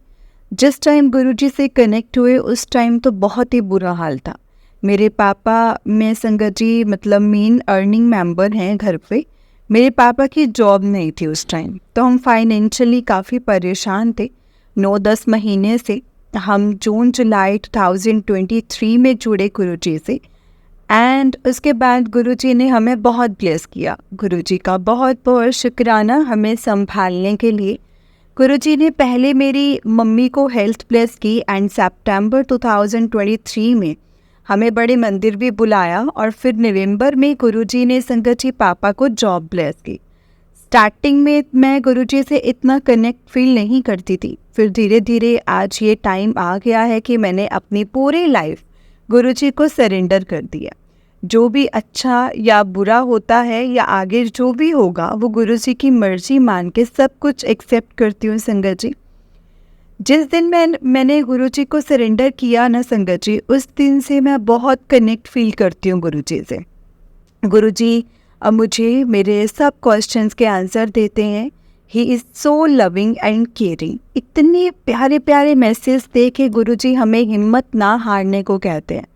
जिस टाइम गुरुजी से कनेक्ट हुए उस टाइम तो बहुत ही बुरा हाल था। मेरे पापा में संगत जी मतलब मेन अर्निंग मेंबर हैं घर पे। मेरे पापा की जॉब नहीं थी उस टाइम, तो हम फाइनेंशियली काफ़ी परेशान थे। 9-10 महीने से हम जून जुलाई 2023 में जुड़े गुरुजी से, एंड उसके बाद गुरुजी ने हमें बहुत ब्लेस किया। गुरुजी का बहुत बहुत शुक्राना हमें संभालने के लिए। गुरुजी ने पहले मेरी मम्मी को हेल्थ ब्लेस की, एंड सितंबर 2023 में हमें बड़े मंदिर भी बुलाया, और फिर नवंबर में गुरुजी ने संगत जी पापा को जॉब ब्लेस की। स्टार्टिंग में मैं गुरुजी से इतना कनेक्ट फील नहीं करती थी, फिर धीरे धीरे आज ये टाइम आ गया है कि मैंने अपनी पूरी लाइफ गुरुजी को सरेंडर कर दिया। जो भी अच्छा या बुरा होता है या आगे जो भी होगा वो गुरुजी की मर्जी मान के सब कुछ एक्सेप्ट करती हूँ संगत जी। जिस दिन मैंने गुरुजी को सरेंडर किया ना संगत जी, उस दिन से मैं बहुत कनेक्ट फील करती हूँ गुरुजी से। गुरुजी अब मुझे मेरे सब क्वेश्चंस के आंसर देते हैं। ही is so loving and caring. इतने प्यारे प्यारे मैसेज दे के गुरुजी हमें हिम्मत ना हारने को कहते हैं।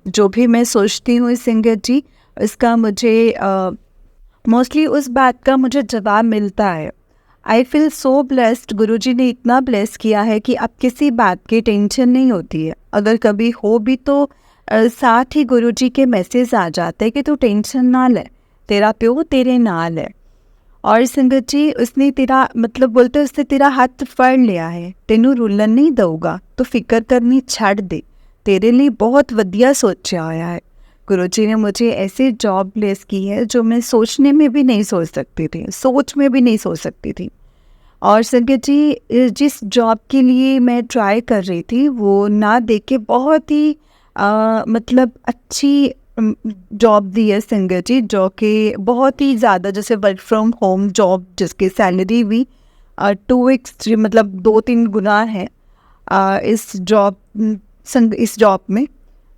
जो भी मैं सोचती हूँ संगत जी, इसका मुझे मोस्टली उस बात का मुझे जवाब मिलता है। I feel so blessed. गुरुजी ने इतना ब्लेस किया है कि अब किसी बात की टेंशन नहीं होती है। अगर कभी हो भी तो साथ ही गुरुजी के मैसेज आ जाते हैं कि तू टेंशन ना ले, तेरा प्यो तेरे नाल है। और संगत जी उसने तेरा मतलब बोलते उसने तेरा हाथ फड़ लिया है, तेनू रुलन नहीं दूगा, तो फिक्र करनी छड़ दे, तेरे लिए बहुत वधिया सोचा होया है। गुरुजी ने मुझे ऐसे जॉब प्लेस की है जो मैं सोचने में भी नहीं सोच सकती थी, सोच में भी नहीं सोच सकती थी। और संगत जी, जिस जॉब के लिए मैं ट्राई कर रही थी वो ना देख के बहुत ही मतलब अच्छी जॉब दी है संगत जी, जो कि बहुत ही ज़्यादा जैसे वर्क फ्रॉम होम जॉब, जिसकी सैलरी भी 2x मतलब 2-3 गुना है इस जॉब में।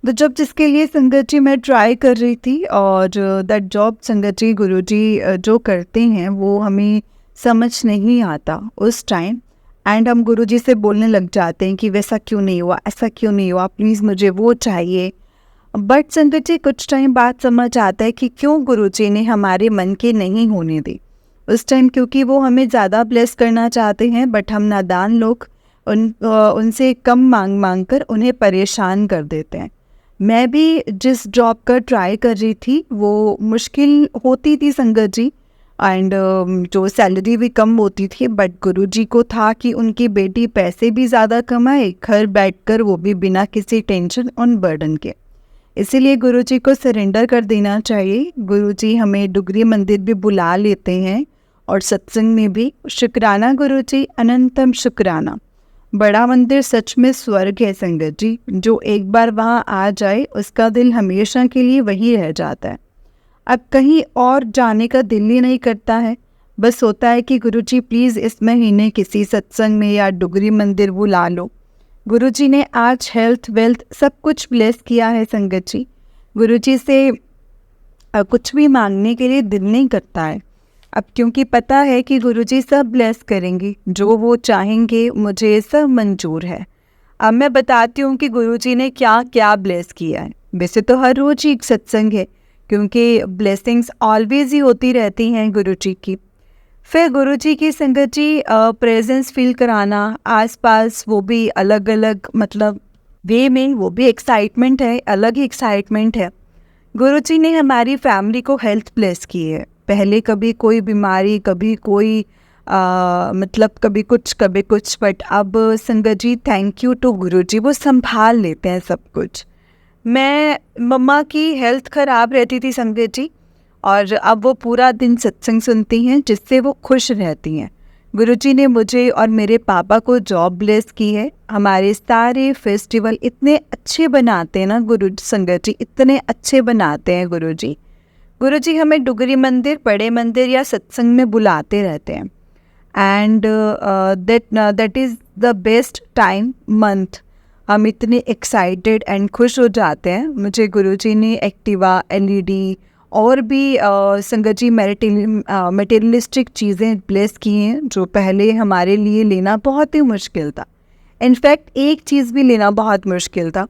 तो जब जिसके लिए संगत जी मैं ट्राई कर रही थी, और दैट जॉब संगत जी गुरुजी जो करते हैं वो हमें समझ नहीं आता उस टाइम। एंड हम गुरुजी से बोलने लग जाते हैं कि वैसा क्यों नहीं हुआ, ऐसा क्यों नहीं हुआ, प्लीज़ मुझे वो चाहिए। बट संगत जी कुछ टाइम बाद समझ आता है कि क्यों गुरुजी ने हमारे मन के नहीं होने दी उस टाइम, क्योंकि वो हमें ज़्यादा ब्लेस करना चाहते हैं, बट हम नादान लोग उनसे कम मांग मांग कर उन्हें परेशान कर देते हैं। मैं भी जिस जॉब का ट्राई कर रही थी वो मुश्किल होती थी संगत जी, एंड जो सैलरी भी कम होती थी, बट गुरुजी को था कि उनकी बेटी पैसे भी ज़्यादा कमाए घर बैठकर, वो भी बिना किसी टेंशन और बर्डन के। इसीलिए गुरुजी को सरेंडर कर देना चाहिए। गुरुजी हमें डुगरी मंदिर भी बुला लेते हैं और सत्संग में भी। शुक्राना गुरुजी, अनंतम शुक्राना। बड़ा मंदिर सच में स्वर्ग है संगत जी, जो एक बार वहाँ आ जाए उसका दिल हमेशा के लिए वही रह जाता है। अब कहीं और जाने का दिल ही नहीं करता है, बस होता है कि गुरुजी प्लीज़ इस महीने किसी सत्संग में या डुगरी मंदिर बुला लो। गुरुजी ने आज हेल्थ वेल्थ सब कुछ ब्लेस किया है संगत जी। गुरुजी से कुछ भी मांगने के लिए दिल नहीं करता है, अब क्योंकि पता है कि गुरुजी सब ब्लेस करेंगे, जो वो चाहेंगे मुझे सब मंजूर है। अब मैं बताती हूँ कि गुरुजी ने क्या क्या ब्लेस किया है। वैसे तो हर रोज़ ही एक सत्संग है, क्योंकि ब्लेसिंग्स ऑलवेज ही होती रहती हैं गुरुजी की। फिर गुरुजी की संगत जी प्रेजेंस फील कराना आसपास, वो भी अलग अलग मतलब वे में, वो भी एक्साइटमेंट है, अलग ही एक्साइटमेंट है। गुरुजी ने हमारी फैमिली को हेल्थ ब्लेस की है। पहले कभी कोई बीमारी, कभी कोई मतलब कभी कुछ, बट अब संगत जी थैंक यू टू गुरुजी, वो संभाल लेते हैं सब कुछ। मैं मम्मा की हेल्थ ख़राब रहती थी संगत जी, और अब वो पूरा दिन सत्संग सुनती हैं, जिससे वो खुश रहती हैं। गुरुजी ने मुझे और मेरे पापा को जॉब ब्लेस की है। हमारे सारे फेस्टिवल इतने अच्छे बनाते हैं ना गुरु संगत जी, इतने अच्छे बनाते हैं गुरुजी। गुरुजी हमें डुगरी मंदिर, बड़े मंदिर या सत्संग में बुलाते रहते हैं। And that is the best time month. हम इतने एक्साइटेड एंड खुश हो जाते हैं। मुझे गुरुजी ने एक्टिवा, एलईडी और भी संगत जी मटेरियलिस्टिक चीज़ें ब्लेस की हैं, जो पहले हमारे लिए लेना बहुत ही मुश्किल था। इनफैक्ट एक चीज़ भी लेना बहुत मुश्किल था।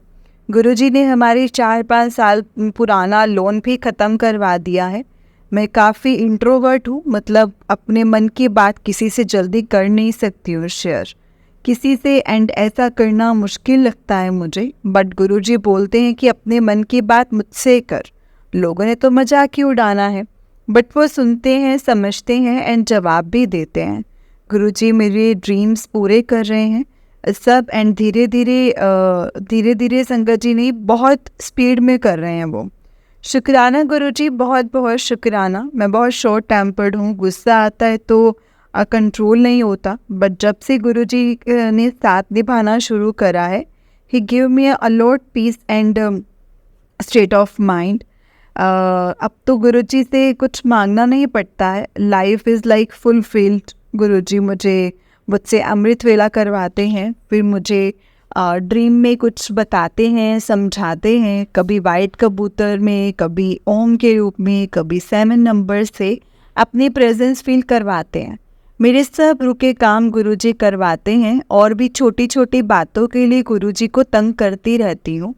गुरुजी ने हमारे 4-5 साल पुराना लोन भी ख़त्म करवा दिया है। मैं काफ़ी इंट्रोवर्ट हूँ, मतलब अपने मन की बात किसी से जल्दी कर नहीं सकती हूँ शेयर किसी से, एंड ऐसा करना मुश्किल लगता है मुझे। बट गुरुजी बोलते हैं कि अपने मन की बात मुझसे कर। लोगों ने तो मजाक ही उड़ाना है, बट वो सुनते हैं, समझते हैं एंड जवाब भी देते हैं। गुरुजी मेरे ड्रीम्स पूरे कर रहे हैं सब, एंड धीरे धीरे संगत जी नहीं, बहुत स्पीड में कर रहे हैं वो। शुक्राना गुरुजी, बहुत बहुत शुक्राना। मैं बहुत शॉर्ट टेम्पर्ड हूँ, गुस्सा आता है तो कंट्रोल नहीं होता, बट जब से गुरुजी ने साथ निभाना शुरू करा है, he give me a lot peace and state of mind. अब तो गुरुजी से कुछ मांगना नहीं पड़ता है, life is like fulfilled. Guruji मुझसे अमृत वेला करवाते हैं, फिर मुझे ड्रीम में कुछ बताते हैं, समझाते हैं, कभी वाइट कबूतर में, कभी ओम के रूप में, कभी 7 नंबर से अपनी प्रेजेंस फील करवाते हैं। मेरे सब रुके काम गुरुजी करवाते हैं, और भी छोटी छोटी बातों के लिए गुरुजी को तंग करती रहती हूँ।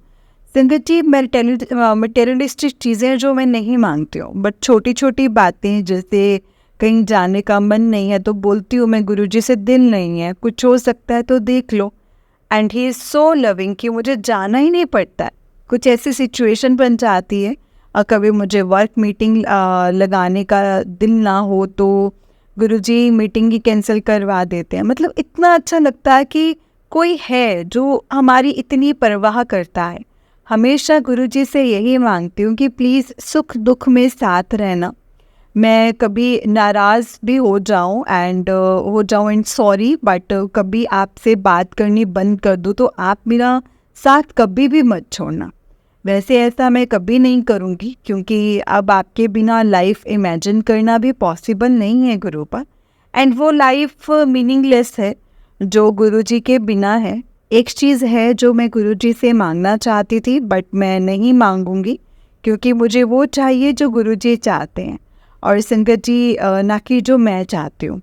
संगत जी मटेरियलिस्टिक चीज़ें जो मैं नहीं मांगती हूँ, बट छोटी छोटी बातें, जैसे कहीं जाने का मन नहीं है तो बोलती हूँ मैं गुरुजी से, दिल नहीं है, कुछ हो सकता है तो देख लो। And he is so loving कि मुझे जाना ही नहीं पड़ता है। कुछ ऐसी सिचुएशन बन जाती है, और कभी मुझे वर्क मीटिंग लगाने का दिल ना हो तो गुरुजी मीटिंग ही कैंसिल करवा देते हैं। मतलब इतना अच्छा लगता है कि कोई है जो हमारी इतनी परवाह करता है, हमेशा गुरुजी से यही मांगती हूँ कि प्लीज़ सुख दुख में साथ रहना। मैं कभी नाराज़ भी हो जाऊँ एंड सॉरी, बट कभी आपसे बात करनी बंद कर दूँ तो आप मेरा साथ कभी भी मत छोड़ना। वैसे ऐसा मैं कभी नहीं करूँगी, क्योंकि अब आपके बिना लाइफ इमेजिन करना भी पॉसिबल नहीं है गुरु पर, एंड वो लाइफ मीनिंगलेस है जो गुरुजी के बिना है। एक चीज़ है जो मैं गुरुजी से मांगना चाहती थी बट मैं नहीं मांगूंगी, क्योंकि मुझे वो चाहिए जो गुरुजी चाहते हैं और संगत जी ना कि जो मैं चाहती हूँ।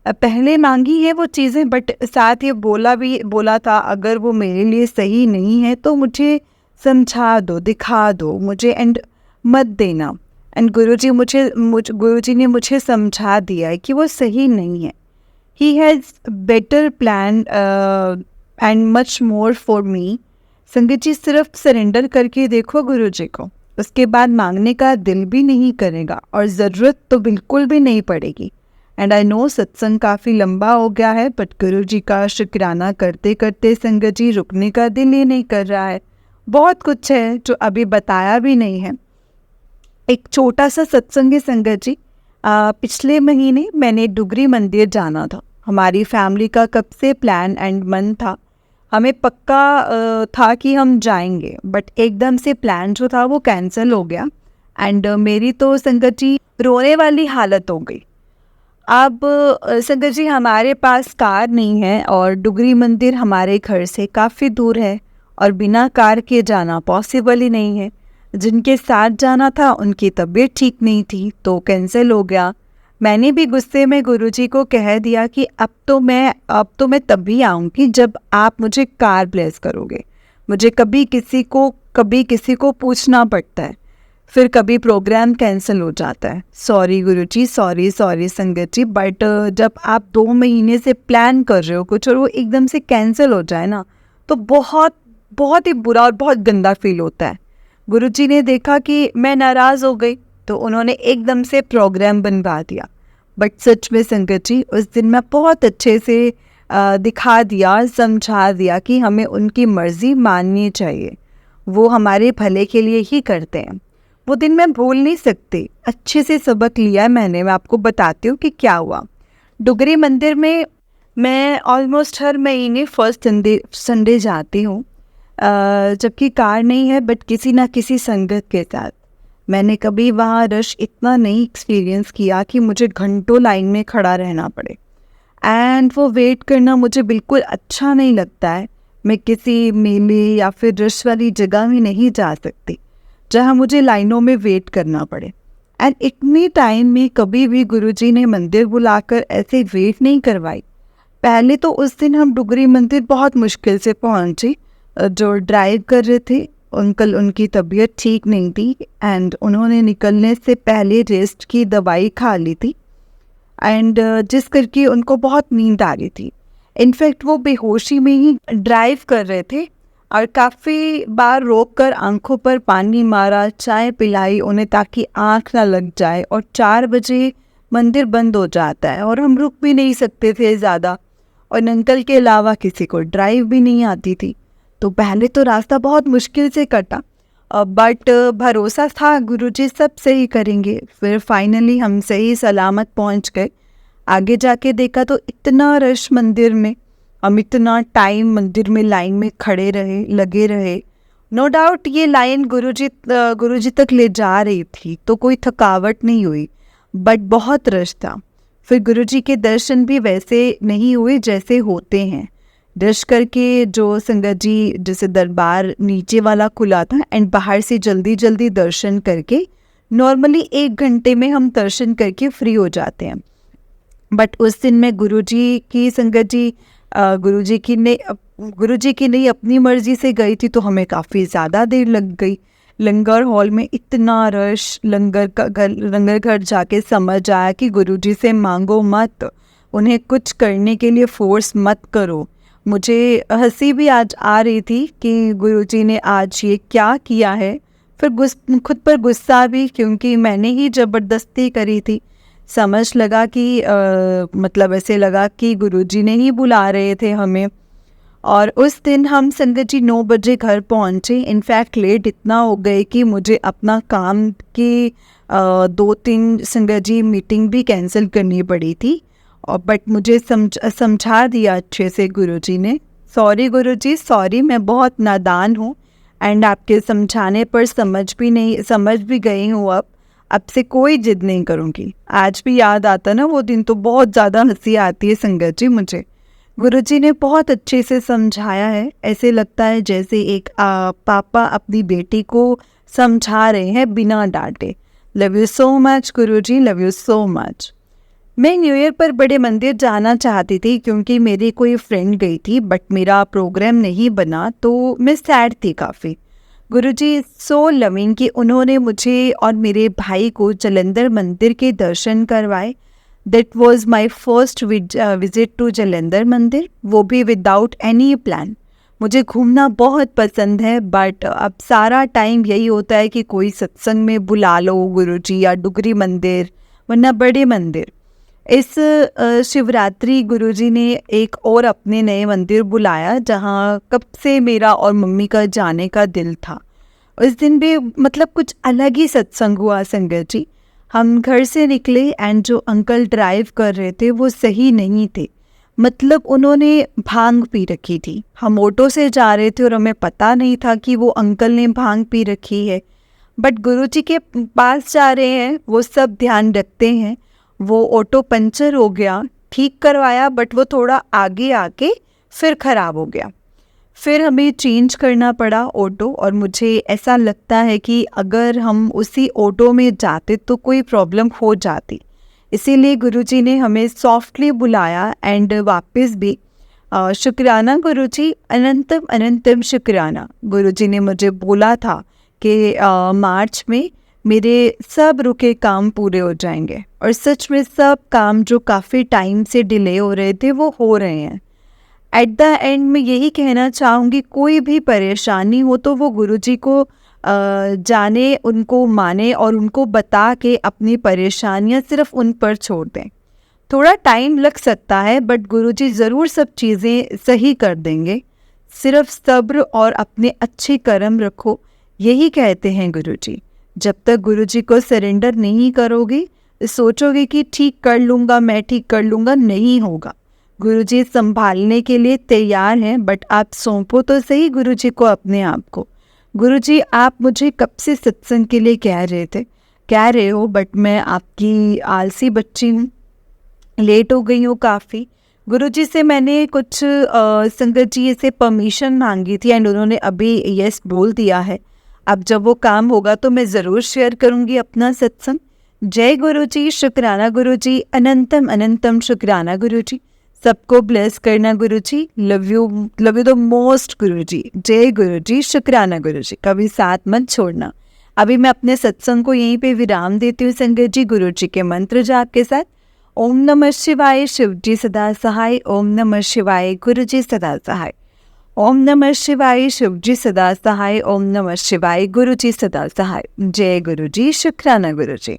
पहले मांगी है वो चीज़ें, बट साथ ये बोला था अगर वो मेरे लिए सही नहीं है तो मुझे समझा दो, दिखा दो मुझे, एंड मत देना। एंड गुरुजी ने मुझे समझा दिया है कि वो सही नहीं है। He has better plan and much more for me. संगत जी सिर्फ सरेंडर करके देखो गुरुजी को, उसके बाद मांगने का दिल भी नहीं करेगा और ज़रूरत तो बिल्कुल भी नहीं पड़ेगी। एंड आई नो सत्संग काफ़ी लंबा हो गया है, बट गुरुजी का शुक्राना करते करते संगत जी रुकने का दिल ही नहीं कर रहा है। बहुत कुछ है जो अभी बताया भी नहीं है। एक छोटा सा सत्संग है संगत जी। पिछले महीने मैंने डुगरी मंदिर जाना था। हमारी फैमिली का कब से प्लान एंड मन था, हमें पक्का था कि हम जाएंगे, बट एकदम से प्लान जो था वो कैंसिल हो गया। एंड मेरी तो संगत जी रोने वाली हालत हो गई। अब संगत जी हमारे पास कार नहीं है और डुगरी मंदिर हमारे घर से काफ़ी दूर है और बिना कार के जाना पॉसिबल ही नहीं है। जिनके साथ जाना था उनकी तबीयत ठीक नहीं थी तो कैंसिल हो गया। मैंने भी गुस्से में गुरुजी को कह दिया कि अब तो मैं तभी आऊँगी जब आप मुझे कार ब्लेस करोगे। मुझे कभी किसी को पूछना पड़ता है, फिर कभी प्रोग्राम कैंसिल हो जाता है। सॉरी गुरुजी, सॉरी संगत जी, बट जब आप 2 महीने से प्लान कर रहे हो कुछ और वो एकदम से कैंसिल हो जाए ना, तो बहुत बहुत ही बुरा और बहुत गंदा फील होता है। गुरुजी ने देखा कि मैं नाराज़ हो गई तो उन्होंने एकदम से प्रोग्राम बनवा दिया। बट सच में संगत जी उस दिन मैं बहुत अच्छे से दिखा दिया, समझा दिया कि हमें उनकी मर्ज़ी माननी चाहिए, वो हमारे भले के लिए ही करते हैं। वो दिन मैं भूल नहीं सकती, अच्छे से सबक लिया मैंने। मैं आपको बताती हूँ कि क्या हुआ। डुगरी मंदिर में मैं ऑलमोस्ट हर महीने फर्स्ट संडे जाती हूँ, जबकि कार नहीं है बट किसी ना किसी संगत के साथ। मैंने कभी वहाँ रश इतना नहीं एक्सपीरियंस किया कि मुझे घंटों लाइन में खड़ा रहना पड़े, एंड वो वेट करना मुझे बिल्कुल अच्छा नहीं लगता है। मैं किसी मेले या फिर रश वाली जगह में नहीं जा सकती जहाँ मुझे लाइनों में वेट करना पड़े। एंड इतने टाइम में कभी भी गुरुजी ने मंदिर बुलाकर ऐसे वेट नहीं करवाई। पहले तो उस दिन हम डुगरी मंदिर बहुत मुश्किल से पहुँचे। जो ड्राइव कर रहे थे अंकल, उनकी तबीयत ठीक नहीं थी एंड उन्होंने निकलने से पहले रेस्ट की दवाई खा ली थी, एंड जिस करके उनको बहुत नींद आ रही थी। इनफैक्ट वो बेहोशी में ही ड्राइव कर रहे थे और काफ़ी बार रोककर आंखों पर पानी मारा, चाय पिलाई उन्हें ताकि आँख ना लग जाए। और 4 बजे मंदिर बंद हो जाता है और हम रुक भी नहीं सकते थे ज़्यादा, और अंकल के अलावा किसी को ड्राइव भी नहीं आती थी। तो पहले तो रास्ता बहुत मुश्किल से कटा, बट भरोसा था गुरुजी सब सही करेंगे। फिर फाइनली हम सही सलामत पहुंच गए। आगे जाके देखा तो इतना रश मंदिर में, हम इतना टाइम मंदिर में लाइन में लगे रहे। नो डाउट ये लाइन गुरुजी तक ले जा रही थी तो कोई थकावट नहीं हुई, बट बहुत रश था। फिर गुरुजी के दर्शन भी वैसे नहीं हुए जैसे होते हैं। रश करके जो संगत जी, जैसे दरबार नीचे वाला खुला था एंड बाहर से जल्दी जल्दी दर्शन करके, नॉर्मली 1 घंटे में हम दर्शन करके फ्री हो जाते हैं। बट उस दिन मैं गुरुजी की संगत जी, गुरुजी की नहीं अपनी मर्जी से गई थी, तो हमें काफ़ी ज़्यादा देर लग गई। लंगर हॉल में इतना रश, लंगर घर जाके समझ आया कि गुरुजी से मांगो मत, उन्हें कुछ करने के लिए फोर्स मत करो। मुझे हंसी भी आज आ रही थी कि गुरुजी ने आज ये क्या किया है। फिर खुद पर गुस्सा भी, क्योंकि मैंने ही ज़बरदस्ती करी थी। समझ लगा कि मतलब ऐसे लगा कि गुरुजी ने ही बुला रहे थे हमें। और उस दिन हम संगत जी 9 बजे घर पहुँचे। इनफैक्ट लेट इतना हो गए कि मुझे अपना काम की 2-3 संगत जी मीटिंग भी कैंसिल करनी पड़ी थी। और बट मुझे समझा दिया अच्छे से गुरुजी ने। सॉरी गुरुजी, सॉरी, मैं बहुत नादान हूँ एंड आपके समझाने पर समझ भी गई हूँ। अब से कोई जिद नहीं करूँगी। आज भी याद आता ना वो दिन, तो बहुत ज़्यादा हंसी आती है संगत जी मुझे। गुरुजी ने बहुत अच्छे से समझाया है। ऐसे लगता है जैसे एक पापा अपनी बेटी को समझा रहे हैं बिना डांटे। Love you so much Guruji, love you so much. मैं न्यू ईयर पर बड़े मंदिर जाना चाहती थी क्योंकि मेरी कोई फ्रेंड गई थी, बट मेरा प्रोग्राम नहीं बना, तो मैं सैड थी काफ़ी। गुरुजी सो लविंग कि उन्होंने मुझे और मेरे भाई को जालंधर मंदिर के दर्शन करवाए। That was my first visit to Jalandhar मंदिर, वो भी विदाउट एनी प्लान। मुझे घूमना बहुत पसंद है, बट अब सारा टाइम यही होता है कि कोई सत्संग में बुला लो गुरुजी, या डुगरी मंदिर वरना बड़े मंदिर। इस शिवरात्रि गुरुजी ने एक और अपने नए मंदिर बुलाया जहाँ कब से मेरा और मम्मी का जाने का दिल था। उस दिन भी मतलब कुछ अलग ही सत्संग हुआ संगत जी। हम घर से निकले एंड जो अंकल ड्राइव कर रहे थे वो सही नहीं थे। मतलब उन्होंने भांग पी रखी थी। हम ऑटो से जा रहे थे और हमें पता नहीं था कि वो अंकल ने भांग पी रखी है, बट गुरुजी के पास जा रहे हैं, वो सब ध्यान रखते हैं। वो ऑटो पंचर हो गया, ठीक करवाया, बट वो थोड़ा आगे आके फिर ख़राब हो गया। फिर हमें चेंज करना पड़ा ऑटो, और मुझे ऐसा लगता है कि अगर हम उसी ऑटो में जाते तो कोई प्रॉब्लम हो जाती। इसीलिए गुरुजी ने हमें सॉफ्टली बुलाया एंड वापस भी शुक्राना गुरुजी, अनंतम अनंतम शुक्राना। गुरुजी ने मुझे बोला था कि मार्च में मेरे सब रुके काम पूरे हो जाएंगे, और सच में सब काम जो काफ़ी टाइम से डिले हो रहे थे वो हो रहे हैं। एट द एंड मैं यही कहना चाहूँगी, कोई भी परेशानी हो तो वो गुरुजी को जाने, उनको माने और उनको बता के अपनी परेशानियाँ सिर्फ उन पर छोड़ दें। थोड़ा टाइम लग सकता है, बट गुरुजी ज़रूर सब चीज़ें सही कर देंगे। सिर्फ सब्र और अपने अच्छे कर्म रखो, यही कहते हैं गुरुजी। जब तक गुरुजी को सरेंडर नहीं करोगे, सोचोगे कि ठीक कर लूँगा, मैं ठीक कर लूँगा, नहीं होगा। गुरुजी संभालने के लिए तैयार हैं, बट आप सौंपो तो सही गुरुजी को अपने आप को। गुरुजी आप मुझे कब से सत्संग के लिए कह रहे हो, बट मैं आपकी आलसी बच्ची हूँ, लेट हो गई हूँ काफ़ी। गुरुजी से मैंने कुछ संगत जी से परमिशन मांगी थी एंड उन्होंने अभी यस बोल दिया है। अब जब वो काम होगा तो मैं ज़रूर शेयर करूँगी अपना सत्संग। जय गुरुजी, शुक्राना गुरुजी, अनंतम अनंतम शुक्राना गुरुजी। सबको ब्लेस करना गुरुजी। लव यू द मोस्ट गुरुजी। जय गुरुजी, शुक्राना गुरुजी। कभी साथ मत छोड़ना। अभी मैं अपने सत्संग को यहीं पे विराम देती हूँ संगत जी, गुरुजी के मंत्र जाप के साथ। ओम नमः शिवाय, शिवजी सदा सहाय। ओम नमः शिवाय, गुरुजी सदा सहाय। ओम नमः शिवाय, शिवजी सदा सहाय। ओम नमः शिवाय, गुरुजी सदा सहाय। जय गुरुजी, शुक्राना गुरुजी।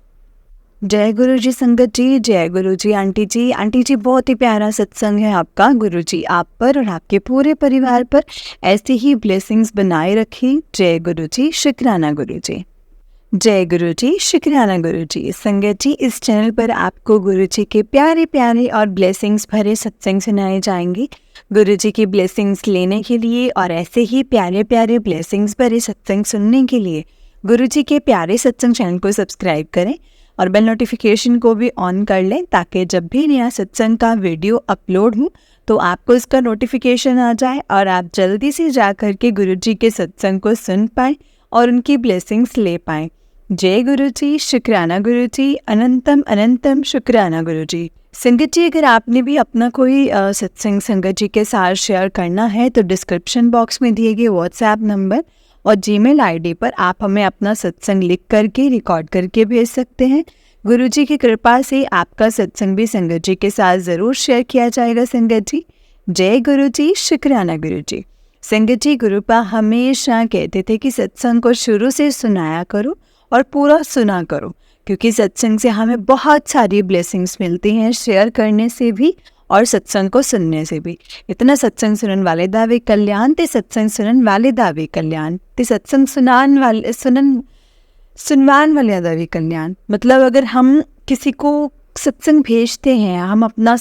जय गुरुजी संगत जी, जय गुरुजी आंटी जी। आंटी जी बहुत ही प्यारा सत्संग है आपका। गुरुजी आप पर और आपके पूरे परिवार पर ऐसी ही ब्लेसिंग्स बनाए रखें। जय गुरुजी, शुक्राना गुरुजी। जय गुरुजी, शुक्राना गुरुजी। संगत जी इस चैनल पर आपको गुरुजी के प्यारे प्यारे और ब्लेसिंग्स भरे सत्संग सुनाए जाएंगे। गुरुजी की ब्लेसिंग्स लेने के लिए और ऐसे ही प्यारे प्यारे ब्लेसिंग्स भरे सत्संग सुनने के लिए गुरुजी के प्यारे सत्संग चैनल को सब्सक्राइब करें और बेल नोटिफिकेशन को भी ऑन कर लें, ताकि जब भी नया सत्संग का वीडियो अपलोड हो तो आपको इसका नोटिफिकेशन आ जाए और आप जल्दी से जा कर के गुरुजी के सत्संग को सुन पाएँ और उनकी ब्लेसिंग्स ले पाएँ। जय गुरुजी, शुक्राना गुरुजी, अनंतम अनंतम शुक्राना गुरुजी। संगत जी अगर आपने भी अपना कोई सत्संग संगत जी के साथ शेयर करना है तो डिस्क्रिप्शन बॉक्स में दिए गए व्हाट्सएप नंबर और जीमेल आईडी पर आप हमें अपना सत्संग लिख करके रिकॉर्ड करके भेज सकते हैं। गुरुजी की कृपा से आपका सत्संग भी संगत जी के साथ ज़रूर शेयर किया जाएगा संगत जी। जय गुरुजी, शुक्राना गुरुजी। संगत जी गुरुपा हमेशा कहते थे कि सत्संग को शुरू से सुनाया करो और पूरा सुना करो, क्योंकि सत्संग से हमें बहुत सारी ब्लेसिंग्स मिलती हैं शेयर करने से भी और सत्संग को सुनने से भी। इतना सत्संग सुनन वाले दावे कल्याण ते सत्संग सुनन वाले दावे कल्याण ते सत्संग सुनवान वाले दावे कल्याण। मतलब अगर हम किसी को सत्संग भेजते हैं, हम अपना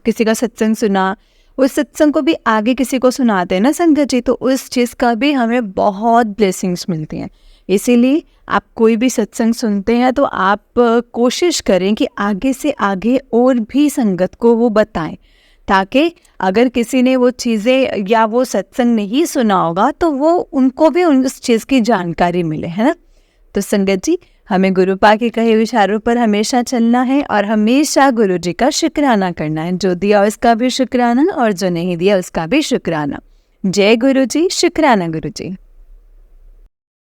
किसी का सत्संग सुना, उस सत्संग को भी आगे किसी को सुनाते हैं ना संगत जी, तो उस चीज़ का भी हमें बहुत ब्लेसिंग्स मिलती हैं। इसीलिए आप कोई भी सत्संग सुनते हैं तो आप कोशिश करें कि आगे से आगे और भी संगत को वो बताएं, ताकि अगर किसी ने वो चीज़ें या वो सत्संग नहीं सुना होगा तो वो उनको भी उस चीज़ की जानकारी मिले, है ना। तो संगत जी, हमें गुरुपा के कहे विचारों पर हमेशा चलना है और हमेशा गुरु जी का शुक्राना करना है। जो दिया उसका भी शुक्राना और जो नहीं दिया उसका भी शुक्राना। जय गुरु जी, शुक्राना गुरु जी।